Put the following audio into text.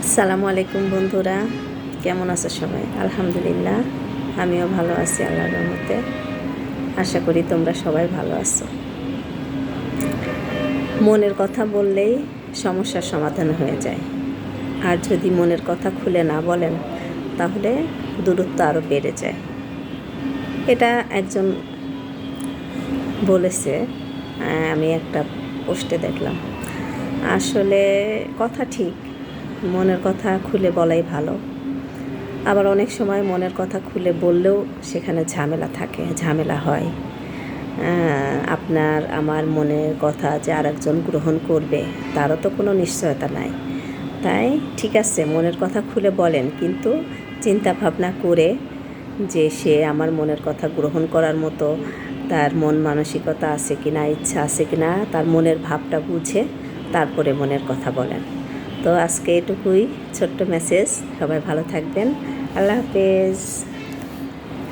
আসসালামু আলাইকুম বন্ধুরা, কেমন আছো সবাই? আলহামদুলিল্লাহ, আমিও ভালো আছি আল্লাহর রহমতে। আশা করি তোমরা সবাই ভালো আছো। মনের কথা বললেই সমস্যার সমাধান হয়ে যায়, আর যদি মনের কথা খুলে না বলেন তাহলে দূরত্ব আরও বেড়ে যায়। এটা একজন বলেছে, আমি একটা পোস্টে দেখলাম। আসলে কথা ঠিক, মনের কথা খুলে বলাই ভালো। আবার অনেক সময় মনের কথা খুলে বললেও সেখানে ঝামেলা হয়। আপনার আমার মনের কথা যে আরেকজন গ্রহণ করবে তারও তো কোনো নিশ্চয়তা নাই। তাই ঠিক আছে, মনের কথা খুলে বলেন, কিন্তু চিন্তা ভাবনা করে যে সে আমার মনের কথা গ্রহণ করার মতো তার মন মানসিকতা আছে কি না, ইচ্ছা আছে কি না, তার মনের ভাবটা বুঝে তারপরে মনের কথা বলেন। তো আজকে এটুকুই ছোট্ট মেসেজ। সবাই ভালো থাকবেন। আল্লাহ হাফেজ।